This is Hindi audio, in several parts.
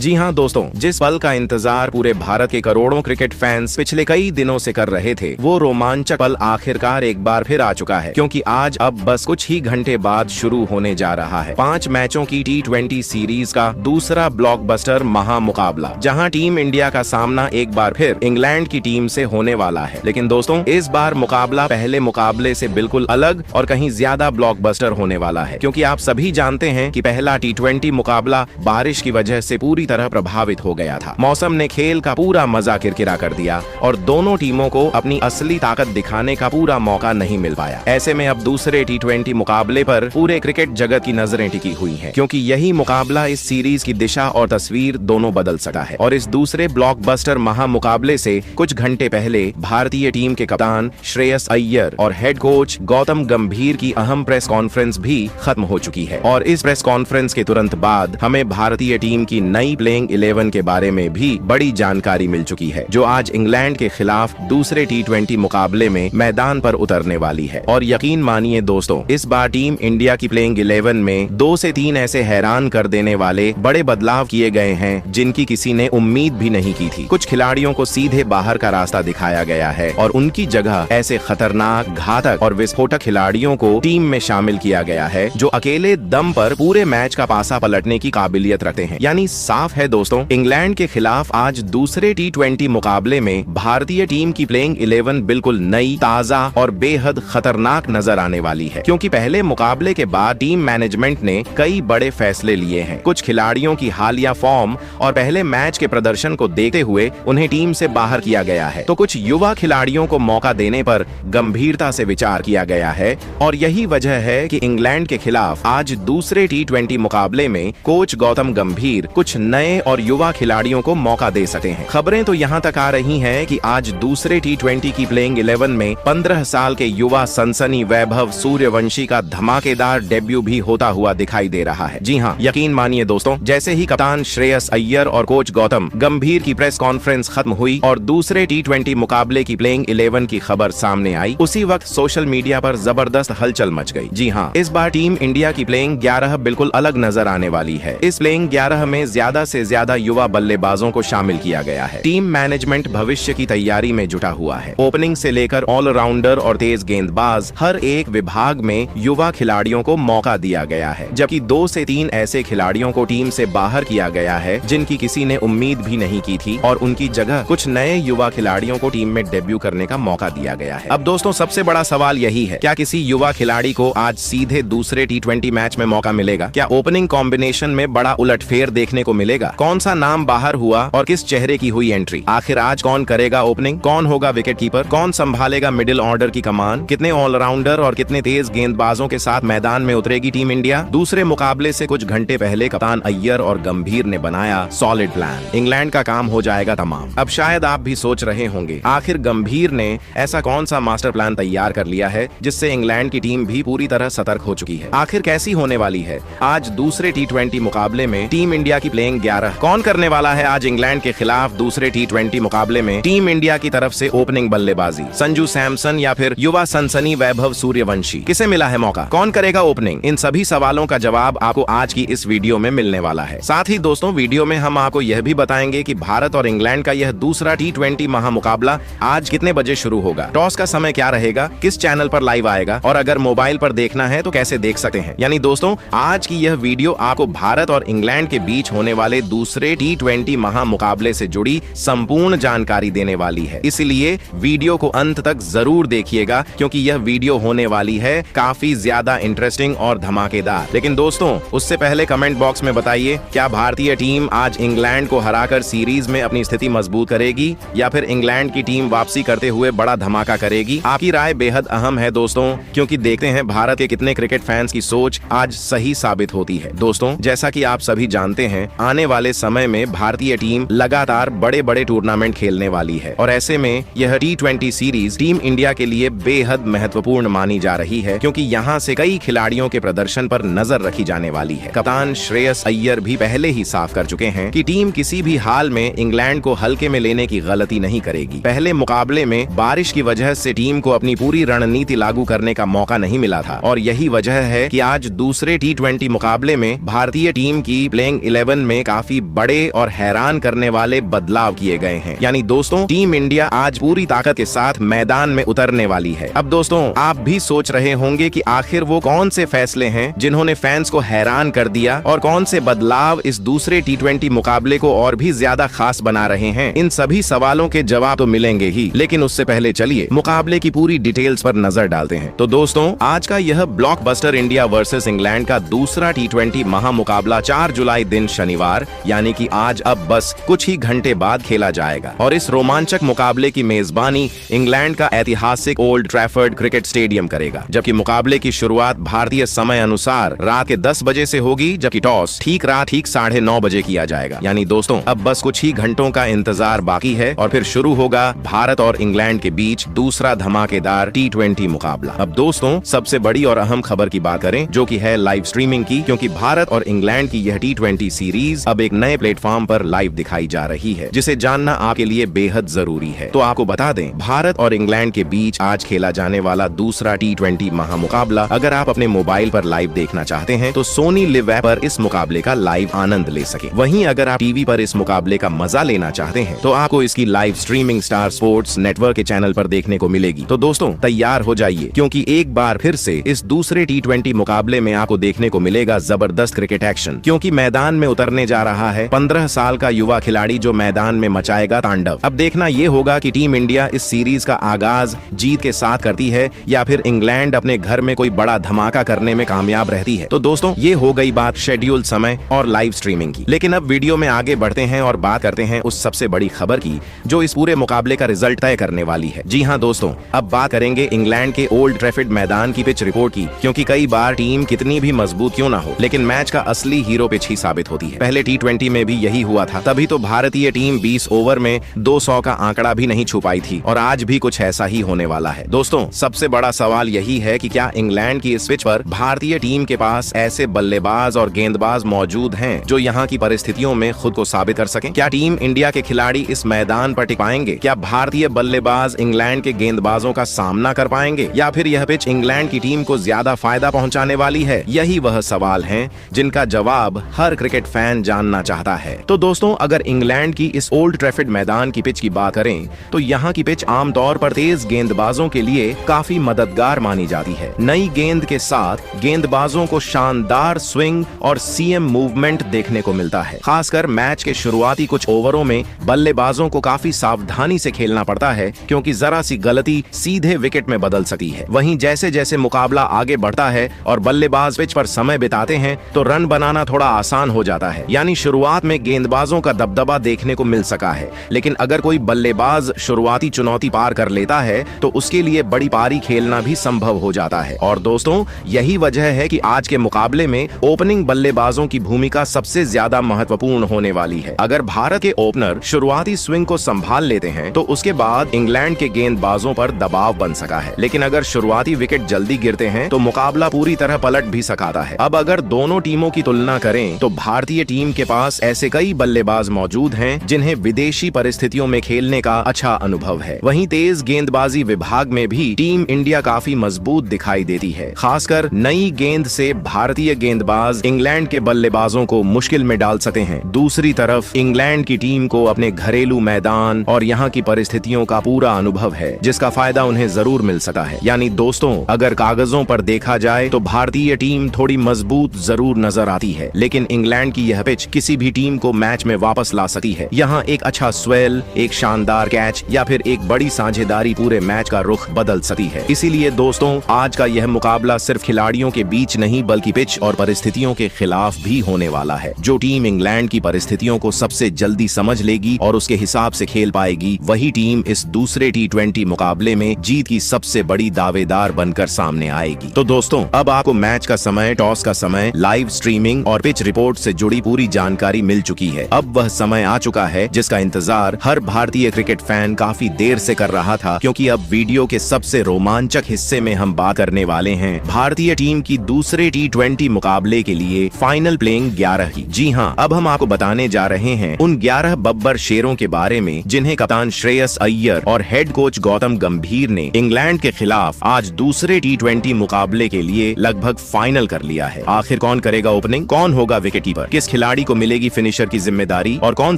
जी हाँ दोस्तों, जिस पल का इंतजार पूरे भारत के करोड़ों क्रिकेट फैंस पिछले कई दिनों से कर रहे थे, वो रोमांचक पल आखिरकार एक बार फिर आ चुका है। क्योंकि आज अब बस कुछ ही घंटे बाद शुरू होने जा रहा है 5 मैचों की T20 सीरीज का दूसरा ब्लॉकबस्टर महामुकाबला, जहां टीम इंडिया का सामना एक बार फिर इंग्लैंड की टीम से होने वाला है। लेकिन दोस्तों, इस बार मुकाबला पहले मुकाबले से बिल्कुल अलग और कहीं ज्यादा ब्लॉकबस्टर होने वाला है। क्योंकि आप सभी जानते हैं कि पहला T20 मुकाबला बारिश की वजह से पूरी तरह प्रभावित हो गया था। मौसम ने खेल का पूरा मजा किरकिरा कर दिया और दोनों टीमों को अपनी असली ताकत दिखाने का पूरा मौका नहीं मिल पाया। ऐसे में अब दूसरे T20 मुकाबले पर पूरे क्रिकेट जगत की नजरें टिकी हुई हैं, क्योंकि यही मुकाबला इस सीरीज की दिशा और तस्वीर दोनों बदल सकता है। और इस दूसरे ब्लॉकबस्टर महामुकाबले से कुछ घंटे पहले भारतीय टीम के कप्तान श्रेयस अय्यर और हेड कोच गौतम गंभीर की अहम प्रेस कॉन्फ्रेंस भी खत्म हो चुकी है। और इस प्रेस कॉन्फ्रेंस के तुरंत बाद हमें भारतीय टीम की नई प्लेइंग 11 के बारे में भी बड़ी जानकारी मिल चुकी है, जो आज इंग्लैंड के खिलाफ दूसरे T20 मुकाबले में मैदान पर उतरने वाली है। और यकीन मानिए दोस्तों, इस बार टीम इंडिया की प्लेइंग 11 में 2 से 3 ऐसे हैरान कर देने वाले बड़े बदलाव किए गए हैं जिनकी किसी ने उम्मीद भी नहीं की थी। कुछ खिलाड़ियों को सीधे बाहर का रास्ता दिखाया गया है और उनकी जगह ऐसे खतरनाक, घातक और विस्फोटक खिलाड़ियों को टीम में शामिल किया गया है जो अकेले दम पर पूरे मैच का पासा पलटने की काबिलियत रखते हैं। यानी साफ है दोस्तों, इंग्लैंड के खिलाफ आज दूसरे T20 मुकाबले में भारतीय टीम की प्लेइंग 11 बिल्कुल नई, ताजा और बेहद खतरनाक नजर आने वाली है। क्योंकि पहले मुकाबले के बाद टीम मैनेजमेंट ने कई बड़े फैसले लिए हैं। कुछ खिलाड़ियों की हालिया फॉर्म और पहले मैच के प्रदर्शन को देखते हुए उन्हें टीम से बाहर किया गया है, तो कुछ युवा खिलाड़ियों को मौका देने पर गंभीरता से विचार किया गया है। और यही वजह है कि इंग्लैंड के खिलाफ आज दूसरे T20 मुकाबले में कोच गौतम गंभीर कुछ नए और युवा खिलाड़ियों को मौका दे सकते हैं। खबरें तो यहाँ तक आ रही हैं कि आज दूसरे T20 की प्लेइंग 11 में 15 साल के युवा सनसनी वैभव सूर्यवंशी का धमाकेदार डेब्यू भी होता हुआ दिखाई दे रहा है। जी हाँ, यकीन मानिए दोस्तों, जैसे ही कप्तान श्रेयस अय्यर और कोच गौतम गंभीर की प्रेस कॉन्फ्रेंस खत्म हुई और दूसरे T20 मुकाबले की प्लेइंग 11 की खबर सामने आई, उसी वक्त सोशल मीडिया पर जबरदस्त हलचल मच गई। जी हाँ, इस बार टीम इंडिया की प्लेइंग 11 बिल्कुल अलग नजर आने वाली है। इस प्लेइंग 11 में ज्यादा से ज्यादा युवा बल्लेबाजों को शामिल किया गया है। टीम मैनेजमेंट भविष्य की तैयारी में जुटा हुआ है। ओपनिंग से लेकर ऑलराउंडर और तेज गेंदबाज, हर एक विभाग में युवा खिलाड़ियों को मौका दिया गया है। जबकि 2 से 3 ऐसे खिलाड़ियों को टीम से बाहर किया गया है जिनकी किसी ने उम्मीद भी नहीं की थी, और उनकी जगह कुछ नए युवा खिलाड़ियों को टीम में डेब्यू करने का मौका दिया गया है। अब दोस्तों, सबसे बड़ा सवाल यही है, क्या किसी युवा खिलाड़ी को आज सीधे दूसरे T20 मैच में मौका मिलेगा? क्या ओपनिंग कॉम्बिनेशन में बड़ा उलटफेर देखने को मिलेगा? कौन सा नाम बाहर हुआ और किस चेहरे की हुई एंट्री? आखिर आज कौन करेगा ओपनिंग? कौन होगा विकेट कीपर? कौन संभालेगा मिडिल ऑर्डर की कमान? कितने ऑलराउंडर और कितने तेज गेंदबाजों के साथ मैदान में उतरेगी टीम इंडिया? दूसरे मुकाबले से कुछ घंटे पहले कप्तान अय्यर और गंभीर ने बनाया सॉलिड प्लान। इंग्लैंड का काम हो जाएगा तमाम। अब शायद आप भी सोच रहे होंगे, आखिर गंभीर ने ऐसा कौन सा मास्टर प्लान तैयार कर लिया है जिससे इंग्लैंड की टीम भी पूरी तरह सतर्क हो चुकी है? आखिर कैसी होने वाली है आज दूसरे T20 मुकाबले में टीम इंडिया की प्लेइंग 11? कौन करने वाला है आज इंग्लैंड के खिलाफ दूसरे T20 मुकाबले में टीम इंडिया की तरफ से ओपनिंग बल्लेबाजी? संजू सैमसन या फिर युवा सनसनी वैभव सूर्यवंशी? किसे मिला है मौका? कौन करेगा ओपनिंग? इन सभी सवालों का जवाब आपको आज की इस वीडियो में मिलने वाला है। साथ ही दोस्तों, वीडियो में हम आपको यह भी बताएंगे कि भारत और इंग्लैंड का यह दूसरा T20 महामुकाबला आज कितने बजे शुरू होगा, टॉस का समय क्या रहेगा, किस चैनल पर लाइव आएगा, और अगर मोबाइल पर देखना है तो कैसे देख सकते हैं। यानी दोस्तों, आज की यह वीडियो आपको भारत और इंग्लैंड के बीच होने वाले दूसरे T20 महामुकाबले से जुड़ी संपूर्ण जानकारी देने वाली है। इसलिए वीडियो को अंत तक जरूर देखिएगा, क्योंकि यह वीडियो होने वाली है काफी ज्यादा इंटरेस्टिंग और धमाकेदार। लेकिन दोस्तों, उससे पहले कमेंट बॉक्स में बताइए, क्या भारतीय टीम आज इंग्लैंड को हराकर सीरीज में अपनी स्थिति मजबूत करेगी या फिर इंग्लैंड की टीम वापसी करते हुए बड़ा धमाका करेगी? आपकी राय बेहद अहम है दोस्तों, क्योंकि देखते हैं भारत के कितने क्रिकेट फैंस की सोच आज सही साबित होती है। दोस्तों, जैसा कि आप सभी जानते हैं, आने वाले समय में भारतीय टीम लगातार बड़े बड़े टूर्नामेंट खेलने वाली है, और ऐसे में यह T20 सीरीज टीम इंडिया के लिए बेहद महत्वपूर्ण मानी जा रही है, क्योंकि यहाँ से कई खिलाड़ियों के प्रदर्शन पर नजर रखी जाने वाली है। कप्तान श्रेयस अय्यर भी पहले ही साफ कर चुके हैं कि टीम किसी भी हाल में इंग्लैंड को हल्के में लेने की गलती नहीं करेगी। पहले मुकाबले में बारिश की वजह से टीम को अपनी पूरी रणनीति लागू करने का मौका नहीं मिला था, और यही वजह है कि आज दूसरे T20 मुकाबले में भारतीय टीम की प्लेइंग 11 में काफी बड़े और हैरान करने वाले बदलाव किए गए हैं। यानी दोस्तों, टीम इंडिया आज पूरी ताकत के साथ मैदान में उतरने वाली है। अब दोस्तों, आप भी सोच रहे होंगे कि आखिर वो कौन से फैसले हैं जिन्होंने फैंस को हैरान कर दिया और कौन से बदलाव इस दूसरे T20 मुकाबले को और भी ज्यादा खास बना रहे हैं। इन सभी सवालों के जवाब तो मिलेंगे ही, लेकिन उससे पहले चलिए मुकाबले की पूरी डिटेल्स पर नजर डालते हैं। तो दोस्तों, आज का यह ब्लॉकबस्टर इंडिया वर्सेस इंग्लैंड का दूसरा T20 महामुकाबला 4 जुलाई दिन शनिवार यानी कि आज अब बस कुछ ही घंटे बाद खेला जाएगा और इस रोमांचक मुकाबले की मेजबानी इंग्लैंड का ऐतिहासिक ओल्ड ट्रैफर्ड क्रिकेट स्टेडियम करेगा। जबकि मुकाबले की शुरुआत भारतीय समय अनुसार रात के 10 बजे से होगी, जबकि टॉस ठीक 9:30 बजे किया जाएगा। यानी दोस्तों, अब बस कुछ ही घंटों का इंतजार बाकी है और फिर शुरू होगा भारत और इंग्लैंड के बीच दूसरा धमाकेदार T20 मुकाबला। अब दोस्तों, सबसे बड़ी और अहम खबर की बात करें, जो कि है लाइव स्ट्रीमिंग की, क्योंकि भारत और इंग्लैंड की यह T20 सीरीज अब एक नए प्लेटफॉर्म पर लाइव दिखाई जा रही है, जिसे जानना आपके लिए बेहद जरूरी है। तो आपको बता दें, भारत और इंग्लैंड के बीच आज खेला जाने वाला दूसरा T20 महामुकाबला अगर आप अपने मोबाइल पर लाइव देखना चाहते हैं तो सोनी लिव ऐप पर इस मुकाबले का लाइव आनंद ले सके। वहीं अगर आप टीवी पर इस मुकाबले का मजा लेना चाहते हैं तो आपको इसकी live streaming star sports network के चैनल पर देखने को मिलेगी। तो दोस्तों, तैयार हो जाइए, क्योंकि एक बार फिर से इस दूसरे T20 मुकाबले में आपको देखने को मिलेगा जबरदस्त क्रिकेट एक्शन, क्योंकि मैदान में उतरने जा रहा है 15 साल का युवा खिलाड़ी जो मैदान में मचाएगा तांडव। अब देखना ये होगा कि टीम इंडिया इस सीरीज का आगाज जीत के साथ करती है या फिर इंग्लैंड अपने घर में कोई बड़ा धमाका करने में कामयाब रहती है। तो दोस्तों, ये हो गई बात शेड्यूल समय और लाइव स्ट्रीमिंग की। लेकिन अब वीडियो में आगे बढ़ते हैं और बात करते हैं उस सबसे बड़ी खबर की जो इस पूरे मुकाबले का रिजल्ट तय करने वाली है। जी हाँ दोस्तों, अब बात करेंगे इंग्लैंड के ओल्ड ट्रैफर्ड मैदान की पिच रिपोर्ट की, क्योंकि कई बार टीम कितनी भी मजबूत क्यों ना हो, लेकिन मैच का असली हीरो पिच ही साबित होती है। पहले T20 में भी यही हुआ था, तभी तो भारतीय टीम 20 ओवर में 200 का आंकड़ा भी नहीं छू पाई थी और आज भी कुछ ऐसा ही होने वाला है। दोस्तों, सबसे बड़ा सवाल यही है कि क्या इंग्लैंड की इस पिच पर भारतीय टीम के पास ऐसे बल्लेबाज और गेंदबाज मौजूद हैं जो यहाँ की परिस्थितियों में खुद को साबित कर सकें? क्या टीम इंडिया के खिलाड़ी इस मैदान पर टिक पाएंगे? क्या भारतीय बल्लेबाज इंग्लैंड के गेंदबाजों का सामना कर पाएंगे या फिर यह पिच इंग्लैंड की टीम को ज्यादा फायदा पहुंचाने वाली है? यही वह सवाल हैं जिनका जवाब हर क्रिकेट फैन जानना चाहता है। तो दोस्तों, अगर इंग्लैंड की इस ओल्ड ट्रैफर्ड मैदान की पिच की बात करें तो यहाँ की पिच आमतौर पर तेज गेंदबाजों के लिए काफी मददगार मानी जाती है। नई गेंद के साथ गेंदबाजों को शानदार स्विंग और सीएम मूवमेंट देखने को मिलता है। खासकर मैच के शुरुआती कुछ ओवरों में बल्लेबाजों को काफी सावधानी से खेलना पड़ता है, क्योंकि जरा सी गलती सीधे विकेट में बदल सकती है। वहीं जैसे जैसे मुकाबला आगे बढ़ता है और बल्लेबाज पिच पर समय बिताते हैं तो रन बनाना थोड़ा आसान हो जाता है। यानी शुरुआत में गेंदबाजों का दबदबा देखने को मिल सका है, लेकिन अगर कोई बल्लेबाज शुरुआती चुनौती पार कर लेता है तो उसके लिए बड़ी पारी खेलना भी संभव हो जाता है। और दोस्तों, यही वजह है कि आज के मुकाबले में ओपनिंग बल्लेबाजों की भूमिका सबसे ज्यादा महत्वपूर्ण होने वाली है। अगर भारत के ओपनर शुरुआती स्विंग को संभाल लेते हैं तो उसके बाद इंग्लैंड के गेंदबाजों पर दबाव बन सका है, लेकिन अगर शुरुआती विकेट जल्दी गिरते हैं तो मुकाबला पूरी तरह पलट भी सकता है। अब अगर दोनों टीमों की तुलना करें तो भारतीय टीम के पास ऐसे कई बल्लेबाज मौजूद हैं जिन्हें विदेशी परिस्थितियों में खेलने का अच्छा अनुभव है। वहीं तेज गेंदबाजी विभाग में भी टीम इंडिया काफी मजबूत दिखाई देती है। खासकर नई गेंद से भारतीय गेंदबाज इंग्लैंड के बल्लेबाजों को मुश्किल में डाल सकते हैं। दूसरी तरफ इंग्लैंड की टीम को अपने घरेलू मैदान और यहाँ की परिस्थितियों का पूरा अनुभव है, जिसका फायदा उन्हें जरूर मिल सकता है। यानी दोस्तों, अगर कागजों पर देखा जाए तो भारतीय टीम थोड़ी मजबूत जरूर नजर आती है, लेकिन इंग्लैंड की यह पिच किसी भी टीम को मैच में वापस ला सकती है। यहाँ एक अच्छा स्वेल, एक शानदार कैच या फिर एक बड़ी साझेदारी पूरे मैच का रुख बदल सकती है। इसीलिए दोस्तों, आज का यह मुकाबला सिर्फ खिलाड़ियों के बीच नहीं बल्कि पिच और परिस्थितियों के खिलाफ भी होने वाला है। जो टीम इंग्लैंड की परिस्थितियों को सबसे जल्दी समझ लेगी और उसके हिसाब से खेल पाएगी, वही टीम इस दूसरे T20 मुकाबले में जीत की सबसे बड़ी दावेदार बनकर सामने आएगी। तो दोस्तों, अब आपको मैच का समय, टॉस का समय, लाइव स्ट्रीमिंग और पिच रिपोर्ट से जुड़ी पूरी जानकारी मिल चुकी है। अब वह समय आ चुका है जिसका इंतजार हर भारतीय क्रिकेट फैन काफी देर से कर रहा था, क्योंकि अब वीडियो के सबसे रोमांचक हिस्से में हम बात करने वाले हैं भारतीय टीम की दूसरे T20 मुकाबले के लिए फाइनल प्लेइंग 11 की। जी हाँ, अब हम आपको बताने जा रहे हैं उन 11 बब्बर शेरों के बारे में जिन्हें कप्तान श्रेयस अय्यर और हेड कोच गौतम गंभीर ने इंग्लैंड के खिलाफ आज दूसरे T20 मुकाबले के लिए लगभग फाइनल कर लिया है। आखिर कौन करेगा ओपनिंग, कौन होगा विकेटकीपर, किस खिलाड़ी खिलाड़ी को मिलेगी फिनिशर की जिम्मेदारी और कौन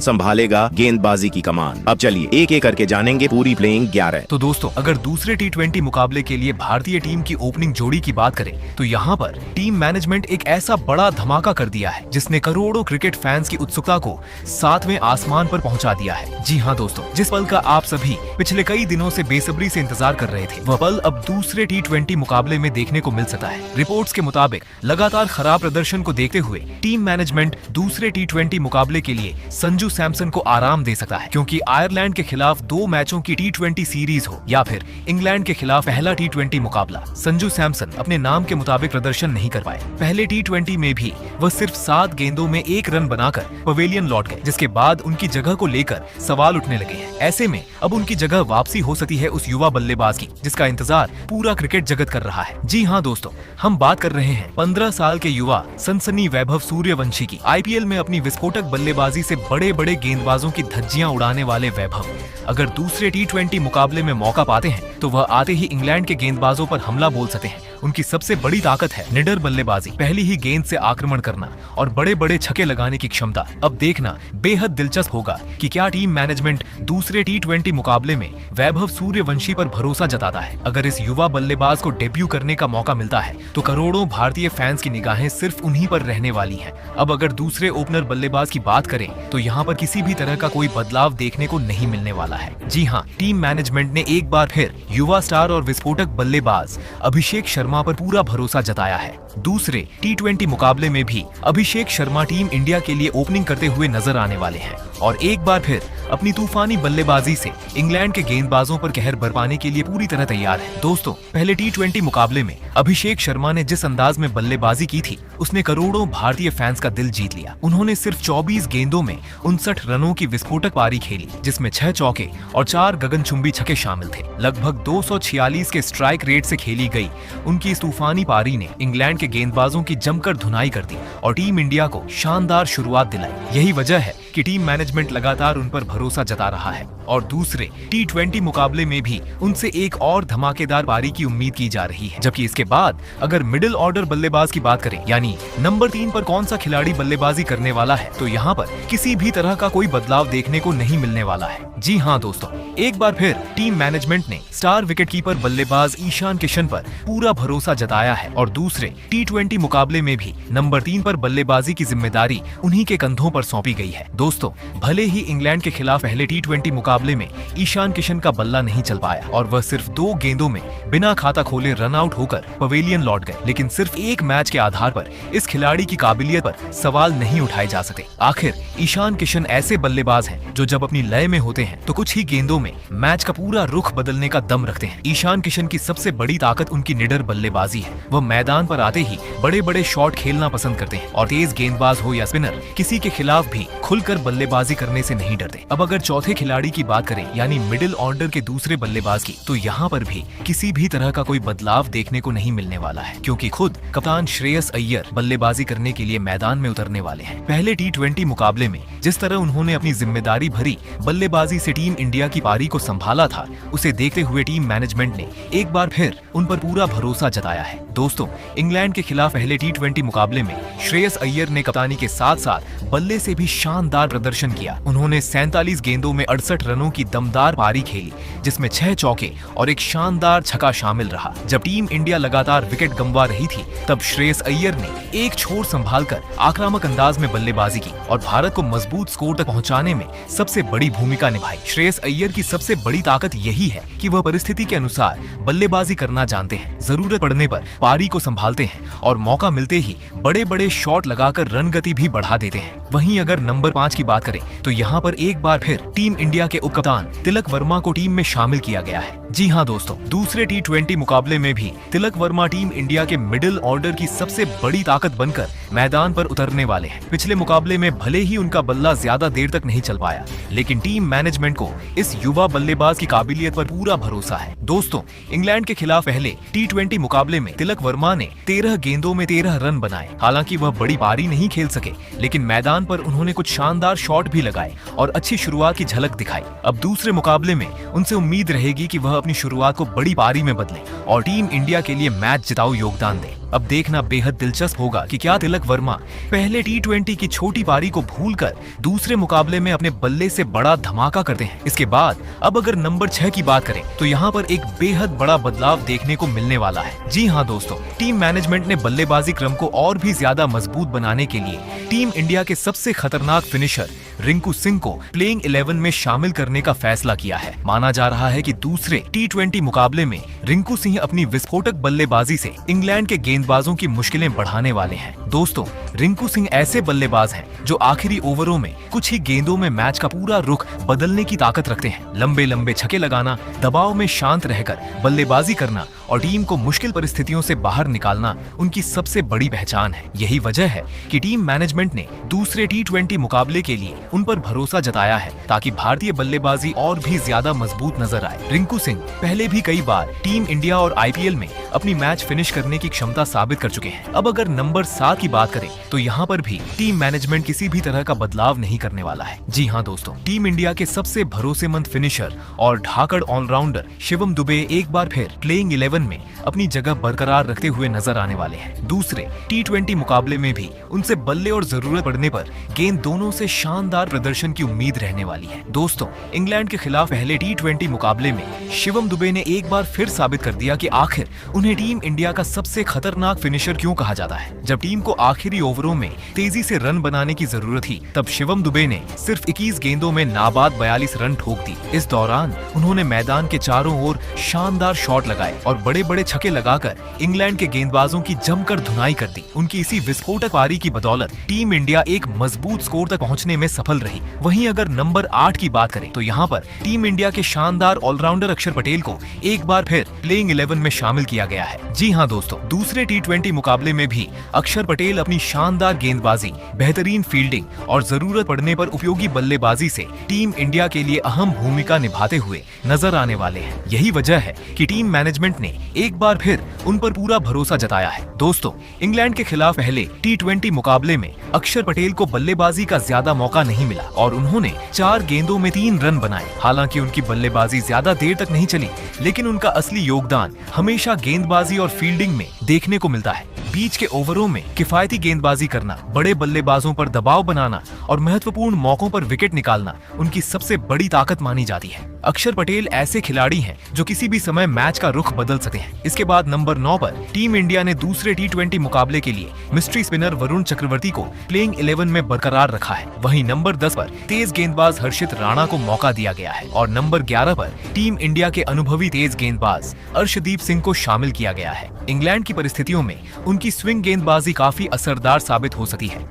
संभालेगा गेंदबाजी की कमान। अब चलिए एक एक करके जानेंगे पूरी प्लेइंग 11। तो दोस्तों, अगर दूसरे T20 मुकाबले के लिए भारतीय टीम की ओपनिंग जोड़ी की बात करें तो यहाँ पर टीम मैनेजमेंट एक ऐसा बड़ा धमाका कर दिया है जिसने करोड़ों क्रिकेट फैंस की उत्सुकता को 7वें आसमान पर पहुंचा दिया है। जी हाँ दोस्तों, जिस पल का आप सभी पिछले कई दिनों से बेसब्री से इंतजार कर रहे थे, वह पल अब दूसरे T20 मुकाबले में देखने को मिल सकता है। रिपोर्ट्स के मुताबिक लगातार खराब प्रदर्शन को देखते हुए टीम मैनेजमेंट दूसरे T20 मुकाबले के लिए संजू सैमसन को आराम दे सकता है, क्योंकि आयरलैंड के खिलाफ 2 मैचों की T20 सीरीज हो या फिर इंग्लैंड के खिलाफ पहला T20 मुकाबला, संजू सैमसन अपने नाम के मुताबिक प्रदर्शन नहीं कर पाए। पहले T20 में भी वह सिर्फ 7 गेंदों में 1 रन बनाकर पवेलियन लौट गए, जिसके बाद उनकी जगह को लेकर सवाल उठने लगे हैं। ऐसे में अब उनकी जगह वापसी हो सकती है उस युवा बल्लेबाज की जिसका इंतजार पूरा क्रिकेट जगत कर रहा है। जी हाँ दोस्तों, हम बात कर रहे हैं 15 साल के युवा सनसनी वैभव सूर्यवंशी की। आईपीएल में अपनी विस्फोटक बल्लेबाजी से बड़े बड़े गेंदबाजों की धज्जियां उड़ाने वाले वैभव अगर दूसरे T20 मुकाबले में मौका पाते हैं तो वह आते ही इंग्लैंड के गेंदबाजों पर हमला बोल सकते हैं। उनकी सबसे बड़ी ताकत है निडर बल्लेबाजी, पहली ही गेंद से आक्रमण करना और बड़े बड़े छक्के लगाने की क्षमता। अब देखना बेहद दिलचस्प होगा कि क्या टीम मैनेजमेंट दूसरे T20 मुकाबले में वैभव सूर्यवंशी पर भरोसा जताता है। अगर इस युवा बल्लेबाज को डेब्यू करने का मौका मिलता है तो करोड़ों भारतीय फैंस की निगाहें सिर्फ उन्हीं पर रहने वाली हैं। अब अगर दूसरे ओपनर बल्लेबाज की बात करें तो यहाँ पर किसी भी तरह का कोई बदलाव देखने को नहीं मिलने वाला है। जी हाँ, टीम मैनेजमेंट ने एक बार फिर युवा स्टार और विस्फोटक बल्लेबाज अभिषेक शर्मा पर पूरा भरोसा जताया है। दूसरे T20 मुकाबले में भी अभिषेक शर्मा टीम इंडिया के लिए ओपनिंग करते हुए नजर आने वाले हैं और एक बार फिर अपनी तूफानी बल्लेबाजी से इंग्लैंड के गेंदबाजों पर कहर बरपाने के लिए पूरी तरह तैयार है। दोस्तों, पहले T20 मुकाबले में अभिषेक शर्मा ने जिस अंदाज में बल्लेबाजी की थी उसने करोड़ों भारतीय फैंस का दिल जीत लिया। उन्होंने सिर्फ 24 गेंदों में 59 रनों की विस्फोटक पारी खेली, जिसमें 6 चौके और 4 गगनचुंबी छक्के शामिल थे। लगभग 246 के स्ट्राइक रेट से खेली गई उनकी इस तूफानी पारी ने इंग्लैंड के गेंदबाजों की जमकर धुनाई कर दी और टीम इंडिया को शानदार शुरुआत दिलाई। यही वजह है कि टीम मैनेजमेंट लगातार उन पर भरोसा जता रहा है और दूसरे T20 मुकाबले में भी उनसे एक और धमाकेदार पारी की उम्मीद की जा रही है। जबकि इसके बाद अगर मिडिल ऑर्डर बल्लेबाज की बात करें, यानी नंबर 3 पर कौन सा खिलाड़ी बल्लेबाजी करने वाला है, तो यहाँ पर किसी भी तरह का कोई बदलाव देखने को नहीं मिलने वाला है। जी हाँ दोस्तों, एक बार फिर टीम मैनेजमेंट ने स्टार विकेटकीपर बल्लेबाज ईशान किशन पर पूरा भरोसा जताया है और दूसरे T20 मुकाबले में भी नंबर 3 पर बल्लेबाजी की जिम्मेदारी उन्हीं के कंधों पर सौंपी गई है। दोस्तों, भले ही इंग्लैंड के खिलाफ पहले T20 मुकाबले में ईशान किशन का बल्ला नहीं चल पाया और वह सिर्फ 2 गेंदों में बिना खाता खोले रन आउट होकर पवेलियन लौट गए, लेकिन सिर्फ एक मैच के आधार पर इस खिलाड़ी की काबिलियत पर सवाल नहीं उठाए जा सकते। आखिर ईशान किशन ऐसे बल्लेबाज हैं जो जब अपनी लय में होते हैं तो कुछ ही गेंदों में मैच का पूरा रुख बदलने का दम रखते हैं। ईशान किशन की सबसे बड़ी ताकत उनकी निडर बल्लेबाजी है। वह मैदान पर आते ही बड़े बड़े शॉट खेलना पसंद करते हैं और तेज गेंदबाज हो या स्पिनर, किसी के खिलाफ भी खुलकर बल्लेबाजी करने से नहीं डरते। अब अगर चौथे खिलाड़ी की बात करें, यानी मिडिल ऑर्डर के दूसरे बल्लेबाज की, तो यहाँ पर भी किसी भी तरह का कोई बदलाव देखने को नहीं मिलने वाला है, क्योंकि खुद कप्तान श्रेयस अय्यर बल्लेबाजी करने के लिए मैदान में उतरने वाले हैं। पहले T20 मुकाबले में जिस तरह उन्होंने अपनी जिम्मेदारी भरी बल्लेबाजी से टीम इंडिया की पारी को संभाला था, उसे देखते हुए टीम मैनेजमेंट ने एक बार फिर उन पर पूरा भरोसा जताया है। दोस्तों, इंग्लैंड के खिलाफ पहले T20 मुकाबले में श्रेयस अय्यर ने कप्तानी के साथ साथ बल्ले से भी शानदार प्रदर्शन किया। उन्होंने 47 गेंदों में 68 रनों की दमदार पारी खेली, जिसमें 6 चौके और एक शानदार छक्का शामिल रहा। जब टीम इंडिया लगातार विकेट गंवा रही थी, तब श्रेयस अय्यर ने एक छोर संभालकर आक्रामक अंदाज में बल्लेबाजी की और भारत को मजबूत स्कोर तक पहुंचाने में सबसे बड़ी भूमिका निभाई। श्रेयस अय्यर की सबसे बड़ी ताकत यही है कि वह परिस्थिति के अनुसार बल्लेबाजी करना जानते हैं, जरूरत पड़ने पर पारी को संभालते हैं और मौका मिलते ही बड़े बड़े शॉट लगाकर रन गति भी बढ़ा देते हैं। वहीं अगर नंबर 5 की बात करें तो यहाँ पर एक बार फिर टीम इंडिया के उप कप्तान तिलक वर्मा को टीम में शामिल किया गया है। जी हाँ दोस्तों, दूसरे T20 मुकाबले में भी तिलक वर्मा टीम इंडिया के मिडिल ऑर्डर की सबसे बड़ी ताकत बनकर मैदान पर उतरने वाले हैं। पिछले मुकाबले में भले ही उनका बल्ला ज्यादा देर तक नहीं चल पाया, लेकिन टीम मैनेजमेंट को इस युवा बल्लेबाज की काबिलियत पर पूरा भरोसा है। दोस्तों, इंग्लैंड के खिलाफ पहले T20 मुकाबले में तिलक वर्मा ने 13 गेंदों में 13 रन बनाए। हालांकि वह बड़ी पारी नहीं खेल सके, लेकिन मैदान पर उन्होंने कुछ शानदार शॉट भी लगाए और अच्छी शुरुआत की झलक दिखाई। अब दूसरे मुकाबले में उनसे उम्मीद रहेगी कि वह अपनी शुरुआत को बड़ी पारी में बदलें और टीम इंडिया के लिए मैच जिताऊ योगदान दें। अब देखना बेहद दिलचस्प होगा कि क्या तिलक वर्मा पहले T20 की छोटी पारी को भूलकर दूसरे मुकाबले में अपने बल्ले से बड़ा धमाका करते हैं। इसके बाद अब अगर नंबर 6 की बात करें तो यहाँ पर एक बेहद बड़ा बदलाव देखने को मिलने वाला है। जी हाँ दोस्तों, टीम मैनेजमेंट ने बल्लेबाजी क्रम को और भी ज्यादा मजबूत बनाने के लिए टीम इंडिया के सबसे खतरनाक फिनिशर रिंकू सिंह को प्लेइंग 11 में शामिल करने का फैसला किया है। माना जा रहा है कि दूसरे T20 मुकाबले में रिंकू सिंह अपनी विस्फोटक बल्लेबाजी से इंग्लैंड के गेंदबाजों की मुश्किलें बढ़ाने वाले हैं। दोस्तों, रिंकू सिंह ऐसे बल्लेबाज हैं जो आखिरी ओवरों में कुछ ही गेंदों में मैच का पूरा रुख बदलने की ताकत रखते हैं। लंबे लंबे छक्के लगाना, दबाव में शांत रहकर बल्लेबाजी करना और टीम को मुश्किल परिस्थितियों से बाहर निकालना उनकी सबसे बड़ी पहचान है। यही वजह है कि टीम मैनेजमेंट ने दूसरे T20 मुकाबले के लिए उन पर भरोसा जताया है ताकि भारतीय बल्लेबाजी और भी ज्यादा मजबूत नजर आए। रिंकू सिंह पहले भी कई बार टीम इंडिया और IPL में अपनी मैच फिनिश करने की क्षमता साबित कर चुके हैं। अब अगर नंबर 7 की बात करें तो यहाँ पर भी टीम मैनेजमेंट किसी भी तरह का बदलाव नहीं करने वाला है। जी हाँ दोस्तों, टीम इंडिया के सबसे भरोसेमंद फिनिशर और ढाकड़ ऑलराउंडर शिवम दुबे एक बार फिर प्लेइंग 11 में अपनी जगह बरकरार रखते हुए नजर आने वाले हैं। दूसरे T20 मुकाबले में भी उनसे बल्ले और जरूरत पड़ने पर गेंद दोनों से शानदार प्रदर्शन की उम्मीद रहने वाली है। दोस्तों, इंग्लैंड के खिलाफ पहले T20 मुकाबले में शिवम दुबे ने एक बार फिर साबित कर दिया कि आखिर उन्हें टीम इंडिया का सबसे खतरनाक फिनिशर क्यों कहा जाता है। जब टीम को आखिरी ओवरों में तेजी से रन बनाने की जरूरत थी तब शिवम दुबे ने सिर्फ 21 गेंदों में नाबाद 42 रन ठोक दी। इस दौरान उन्होंने मैदान के चारों ओर शानदार शॉट लगाए और बड़े बड़े छक्के लगाकर इंग्लैंड के गेंदबाजों की जमकर धुनाई कर दी। उनकी इसी विस्फोटक पारी की बदौलत टीम इंडिया एक मजबूत स्कोर तक पहुंचने में सफल रही। वहीं अगर नंबर 8 की बात करें तो यहाँ पर टीम इंडिया के शानदार ऑलराउंडर अक्षर पटेल को एक बार फिर प्लेइंग 11 में शामिल किया गया है। जी हाँ दोस्तों, दूसरे T20 मुकाबले में भी अक्षर पटेल अपनी शानदार गेंदबाजी, बेहतरीन फील्डिंग और जरूरत पड़ने पर उपयोगी बल्लेबाजी से टीम इंडिया के लिए अहम भूमिका निभाते हुए नजर आने वाले हैं। यही वजह है कि टीम मैनेजमेंट ने एक बार फिर उन पर पूरा भरोसा जताया है। दोस्तों, इंग्लैंड के खिलाफ पहले T20 मुकाबले में अक्षर पटेल को बल्लेबाजी का ज्यादा मौका नहीं मिला और उन्होंने 4 गेंदों में 3 रन बनाए। हालांकि उनकी बल्लेबाजी ज्यादा देर तक नहीं चली, लेकिन उनका असली योगदान हमेशा गेंदबाजी और फील्डिंग में देखने को मिलता है। बीच के ओवरों में किफायती गेंदबाजी करना, बड़े बल्लेबाजों पर दबाव बनाना और महत्वपूर्ण मौकों पर विकेट निकालना उनकी सबसे बड़ी ताकत मानी जाती है। अक्षर पटेल ऐसे खिलाड़ी हैं जो किसी भी समय मैच का रुख बदल सकते हैं। इसके बाद नंबर 9 पर टीम इंडिया ने दूसरे T20 मुकाबले के लिए मिस्ट्री स्पिनर वरुण चक्रवर्ती को प्लेइंग 11 में बरकरार रखा है। वहीं नंबर 10 पर तेज गेंदबाज हर्षित राणा को मौका दिया गया है और नंबर 11 पर टीम इंडिया के अनुभवी तेज गेंदबाज अर्शदीप सिंह को शामिल किया गया है। इंग्लैंड की परिस्थितियों में उनकी स्विंग गेंदबाजी काफी असरदार साबित हो सकती है।